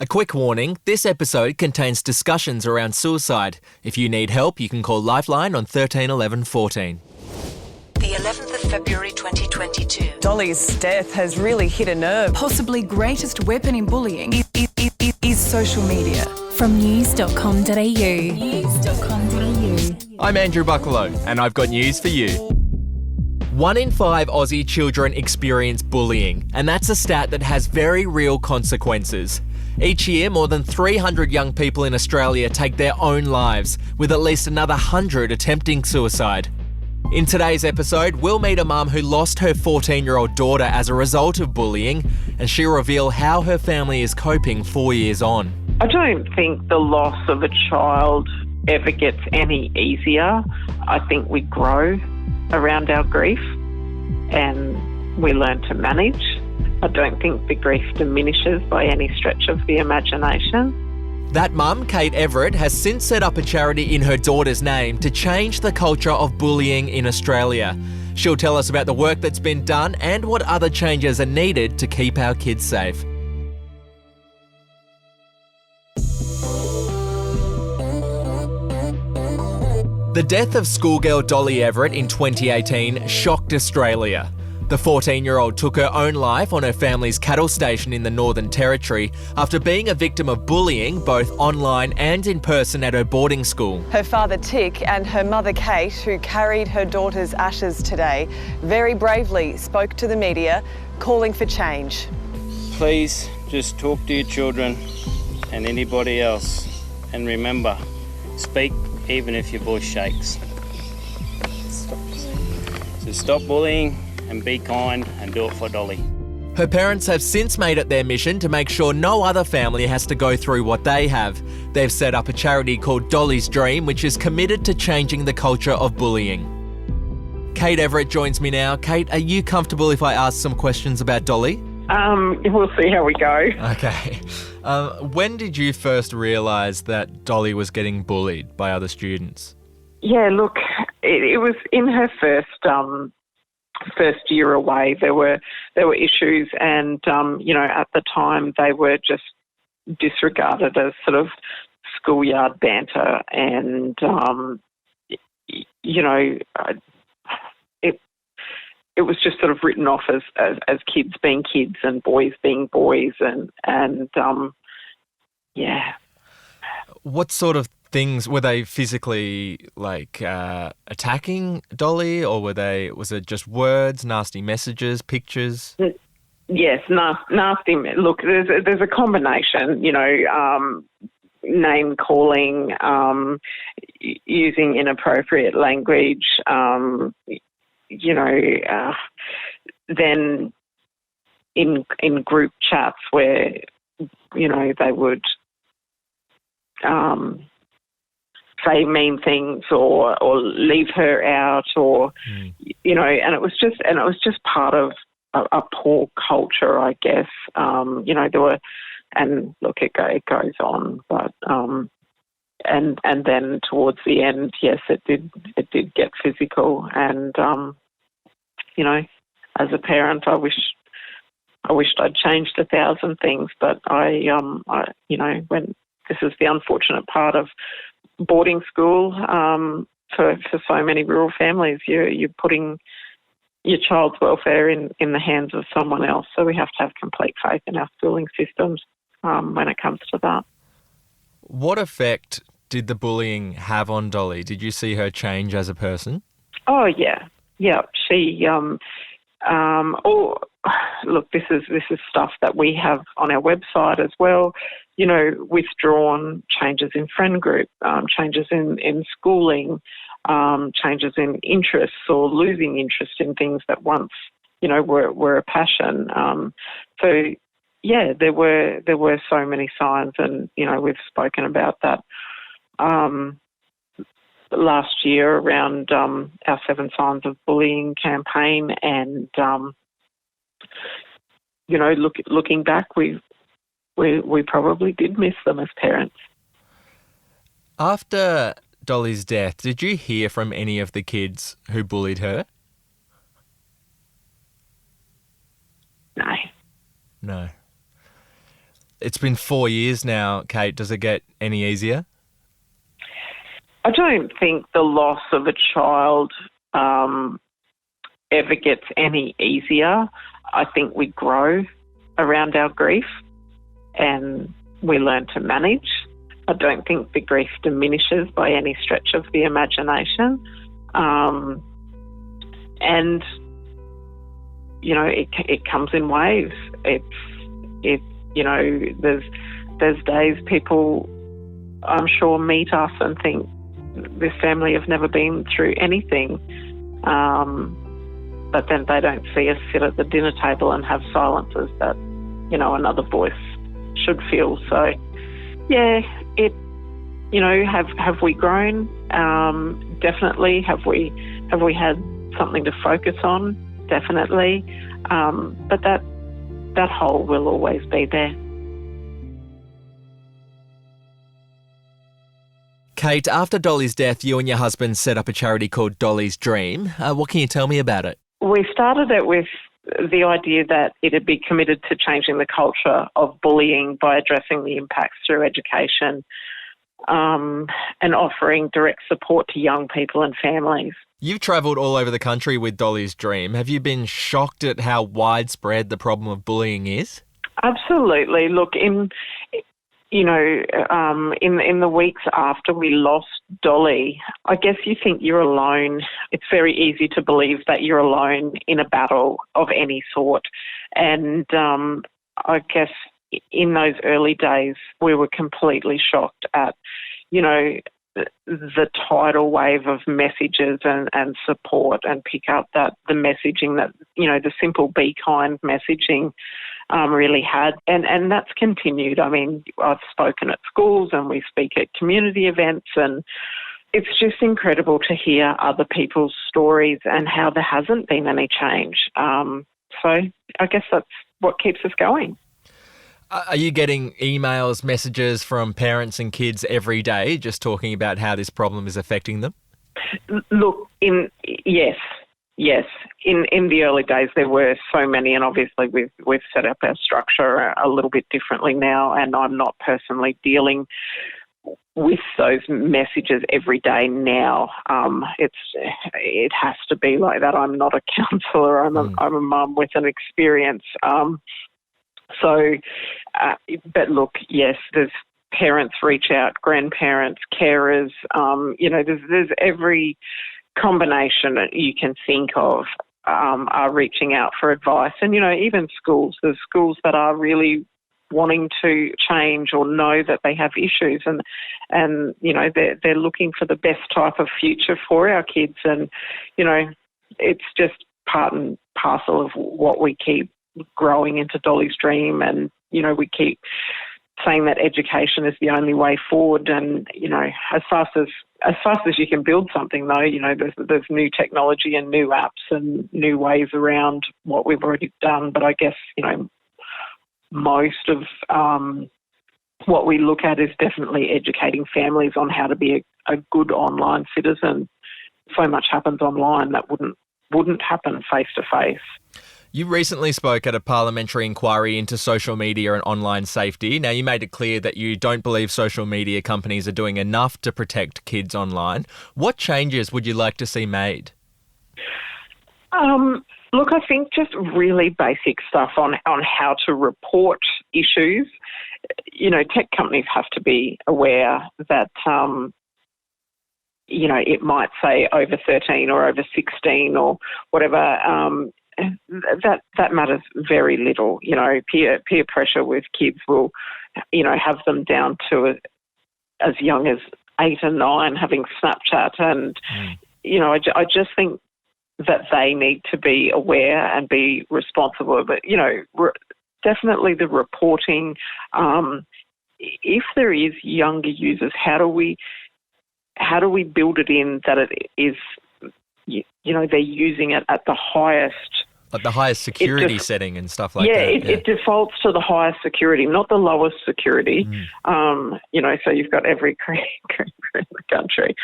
A quick warning, this episode contains discussions around suicide. If you need help, you can call Lifeline on 13 11 14. The 11th of February 2022. Dolly's death has really hit a nerve. Possibly greatest weapon in bullying Is social media. From news.com.au. I'm Andrew Bucklow, and I've got news for you. 1 in 5 Aussie children experience bullying, and that's a stat that has very real consequences. Each year, more than 300 young people in Australia take their own lives, with at least another 100 attempting suicide. In today's episode, we'll meet a mum who lost her 14-year-old daughter as a result of bullying, and she'll reveal how her family is coping 4 years on. I don't think the loss of a child ever gets any easier. I think we grow around our grief and we learn to manage. I don't think the grief diminishes by any stretch of the imagination. That mum, Kate Everett, has since set up a charity in her daughter's name to change the culture of bullying in Australia. She'll tell us about the work that's been done and what other changes are needed to keep our kids safe. The death of schoolgirl Dolly Everett in 2018 shocked Australia. The 14-year-old took her own life on her family's cattle station in the Northern Territory after being a victim of bullying both online and in person at her boarding school. Her father Tick and her mother Kate, who carried her daughter's ashes today, very bravely spoke to the media, calling for change. Please just talk to your children and anybody else, and remember, speak even if your voice shakes. So stop bullying and be kind and do it for Dolly. Her parents have since made it their mission to make sure no other family has to go through what they have. They've set up a charity called Dolly's Dream, which is committed to changing the culture of bullying. Kate Everett joins me now. Kate, are you comfortable if I ask some questions about Dolly? We'll see how we go. Okay. When did you first realise that Dolly was getting bullied by other students? Yeah, look, it was in her first year away. There were issues, and at the time they were just disregarded as sort of schoolyard banter, and it was just sort of written off as kids being kids and boys being boys, and yeah. What sort of things were they physically attacking Dolly, or was it just words, nasty messages, pictures? Yes, nasty. Look, there's a combination. Name calling, using inappropriate language. Then in group chats where they would say mean things or leave her out, or and it was just part of a poor culture, I guess. There were, and look, it goes on, but and then towards the end, yes, it did get physical, and as a parent, I wished I'd changed 1,000 things, but when this is the unfortunate part of boarding school for so many rural families, you're putting your child's welfare in the hands of someone else. So we have to have complete faith in our schooling systems when it comes to that. What effect did the bullying have on Dolly? Did you see her change as a person? Oh yeah. She look, this is stuff that we have on our website as well. Withdrawn, changes in friend group, changes in schooling, changes in interests or losing interest in things that once, were a passion. So yeah, there were so many signs, and we've spoken about that last year around our 7 Signs of Bullying campaign, and looking back, we probably did miss them as parents. After Dolly's death, did you hear from any of the kids who bullied her? No. No. It's been 4 years now, Kate. Does it get any easier? I don't think the loss of a child ever gets any easier. I think we grow around our grief and we learn to manage. I don't think the grief diminishes by any stretch of the imagination. And, you know, it comes in waves. You know, there's days people, I'm sure, meet us and think, this family have never been through anything. But then they don't see us sit at the dinner table and have silences that, you know, another voice should feel. So, yeah, you know, have we grown? Definitely. Have we had something to focus on? Definitely. But that hole will always be there. Kate, after Dolly's death, you and your husband set up a charity called Dolly's Dream. What can you tell me about it? We started it with the idea that it'd be committed to changing the culture of bullying by addressing the impacts through education and offering direct support to young people and families. You've travelled all over the country with Dolly's Dream. Have you been shocked at how widespread the problem of bullying is? Absolutely. Look, in the weeks after we lost Dolly, I guess you think you're alone. It's very easy to believe that you're alone in a battle of any sort. And I guess in those early days, we were completely shocked at, you know, the tidal wave of messages and support, and pick up that the messaging that, you know, the simple be kind messaging really had. And that's continued. I mean, I've spoken at schools and we speak at community events, and it's just incredible to hear other people's stories and how there hasn't been any change. So I guess that's what keeps us going. Are you getting emails, messages from parents and kids every day just talking about how this problem is affecting them? Look, yes. In the early days, there were so many, and obviously we've set up our structure a little bit differently now, and I'm not personally dealing with those messages every day now. It has to be like that. I'm not a counsellor. I'm a mum with an experience. But look, yes, there's parents reach out, grandparents, carers, there's every combination that you can think of are reaching out for advice. And, even schools, there's schools that are really wanting to change or know that they have issues and they're looking for the best type of future for our kids. And, it's just part and parcel of what we keep growing into Dolly's Dream, and we keep saying that education is the only way forward. And as fast as you can build something, though, there's new technology and new apps and new ways around what we've already done. But I guess most of what we look at is definitely educating families on how to be a good online citizen. So much happens online that wouldn't happen face to face. You recently spoke at a parliamentary inquiry into social media and online safety. Now, you made it clear that you don't believe social media companies are doing enough to protect kids online. What changes would you like to see made? Look, I think just really basic stuff on how to report issues. Tech companies have to be aware that, it might say over 13 or over 16 or whatever. That matters very little. Peer pressure with kids will, have them down to as young as 8 and 9 having Snapchat. And, I just think that they need to be aware and be responsible. But, definitely the reporting. If there is younger users, how do we build it in that it is, they're using it at the highest. Like the highest security setting and stuff like that. It defaults to the highest security, not the lowest security. So you've got every creature in the country.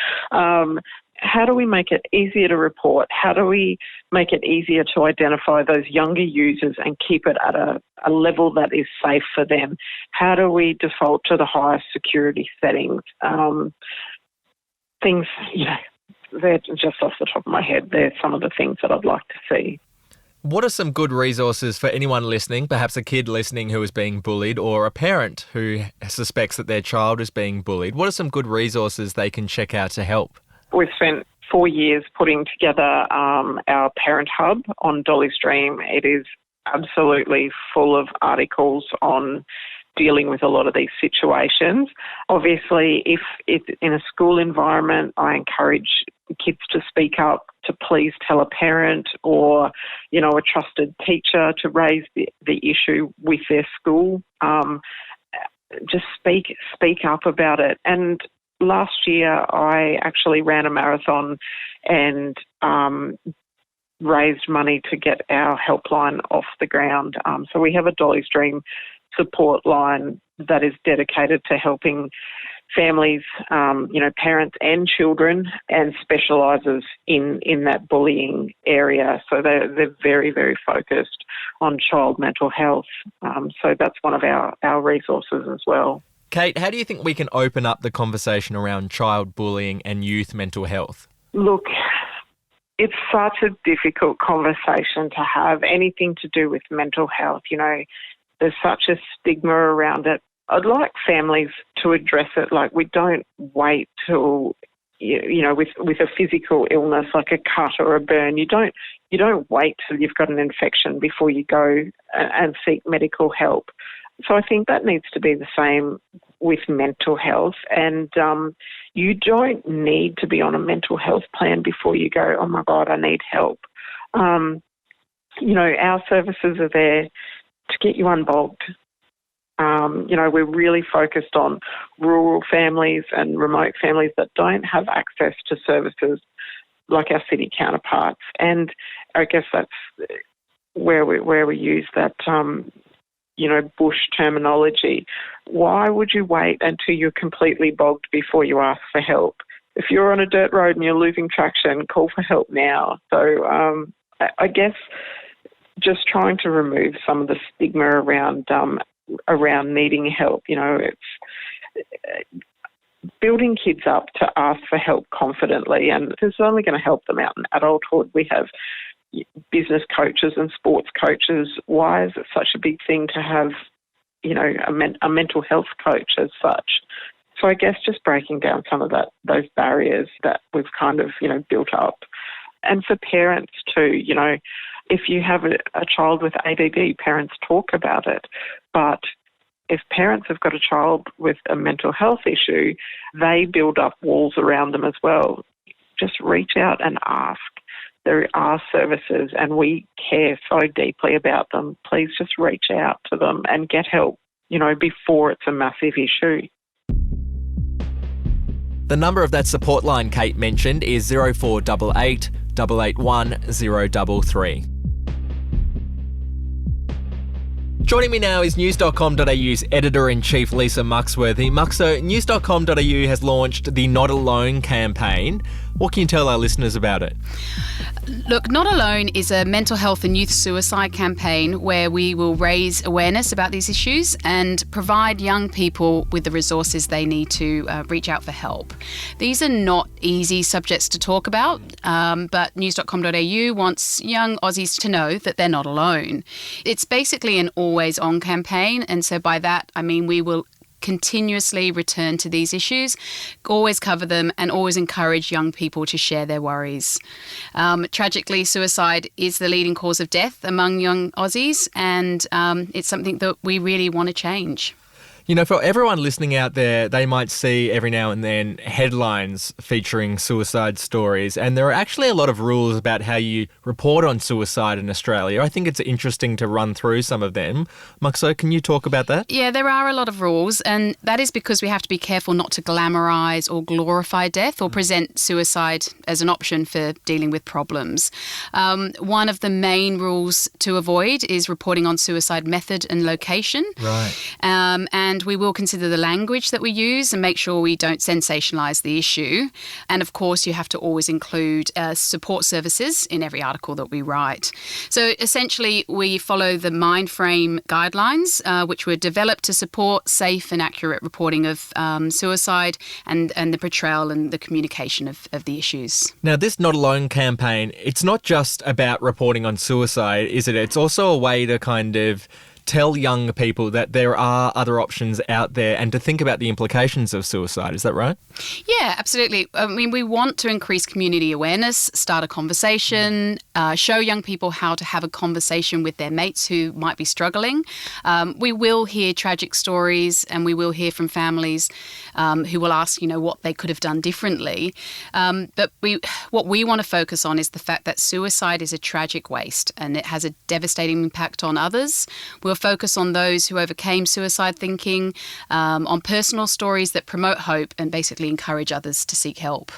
how do we make it easier to report? How do we make it easier to identify those younger users and keep it at a level that is safe for them? How do we default to the highest security settings? Things, they're just off the top of my head. They're some of the things that I'd like to see. What are some good resources for anyone listening, perhaps a kid listening who is being bullied or a parent who suspects that their child is being bullied? What are some good resources they can check out to help? We've spent 4 years putting together our parent hub on Dolly Stream. It is absolutely full of articles on dealing with a lot of these situations. Obviously, if it's in a school environment, I encourage kids to speak up, to please tell a parent or, a trusted teacher to raise the issue with their school. Just speak up about it. And last year, I actually ran a marathon and raised money to get our helpline off the ground. So we have a Dolly Stream support line that is dedicated to helping families, parents and children, and specialises in that bullying area. So they're very, very focused on child mental health. So that's one of our resources as well. Kate, how do you think we can open up the conversation around child bullying and youth mental health? Look, it's such a difficult conversation to have, anything to do with mental health. There's such a stigma around it. I'd like families to address it. Like, we don't wait till, with a physical illness like a cut or a burn, you don't wait till you've got an infection before you go and seek medical help. So I think that needs to be the same with mental health. And you don't need to be on a mental health plan before you go, oh my God, I need help. Our services are there to get you unbogged. We're really focused on rural families and remote families that don't have access to services like our city counterparts. And I guess that's where we use that, bush terminology. Why would you wait until you're completely bogged before you ask for help? If you're on a dirt road and you're losing traction, call for help now. So I guess just trying to remove some of the stigma around needing help. It's building kids up to ask for help confidently, and it's only going to help them out in adulthood. We have business coaches and sports coaches. Why is it such a big thing to have, a mental health coach as such? So I guess just breaking down some of those barriers that we've kind of, built up. And for parents too, if you have a child with ADD, parents talk about it. But if parents have got a child with a mental health issue, they build up walls around them as well. Just reach out and ask. There are services and we care so deeply about them. Please just reach out to them and get help, before it's a massive issue. The number of that support line Kate mentioned is 0488 881 033. Joining me now is News.com.au's Editor-in-Chief Lisa Muxworthy. Muxo, News.com.au has launched the Not Alone campaign. What can you tell our listeners about it? Look, Not Alone is a mental health and youth suicide campaign where we will raise awareness about these issues and provide young people with the resources they need to reach out for help. These are not easy subjects to talk about, but News.com.au wants young Aussies to know that they're not alone. It's basically an always-on campaign, and so by that I mean we will continuously return to these issues, always cover them, and always encourage young people to share their worries. Tragically, suicide is the leading cause of death among young Aussies, and it's something that we really want to change. For everyone listening out there, they might see every now and then headlines featuring suicide stories, and there are actually a lot of rules about how you report on suicide in Australia. I think it's interesting to run through some of them. Muxo, can you talk about that? Yeah, there are a lot of rules, and that is because we have to be careful not to glamorise or glorify death or present suicide as an option for dealing with problems. One of the main rules to avoid is reporting on suicide method and location. Right. And And we will consider the language that we use and make sure we don't sensationalise the issue. And of course, you have to always include support services in every article that we write. So essentially, we follow the Mindframe guidelines, which were developed to support safe and accurate reporting of suicide and the portrayal and the communication of the issues. Now, this Not Alone campaign, it's not just about reporting on suicide, is it? It's also a way to kind of tell young people that there are other options out there and to think about the implications of suicide. Is that right? Yeah, absolutely. I mean, we want to increase community awareness, start a conversation, show young people how to have a conversation with their mates who might be struggling. We will hear tragic stories and we will hear from families who will ask, what they could have done differently. But what we want to focus on is the fact that suicide is a tragic waste and it has a devastating impact on others. We'll focus on those who overcame suicide thinking, on personal stories that promote hope and basically encourage others to seek help.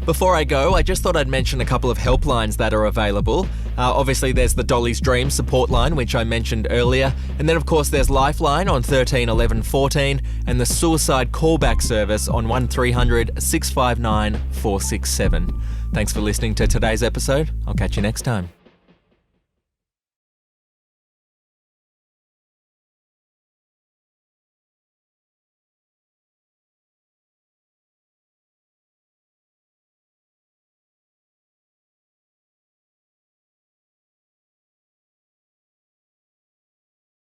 Before I go, I just thought I'd mention a couple of helplines that are available. Obviously, there's the Dolly's Dream support line, which I mentioned earlier. And then, of course, there's Lifeline on 13 11 14 and the Suicide Callback Service on 1300 659 467. Thanks for listening to today's episode. I'll catch you next time.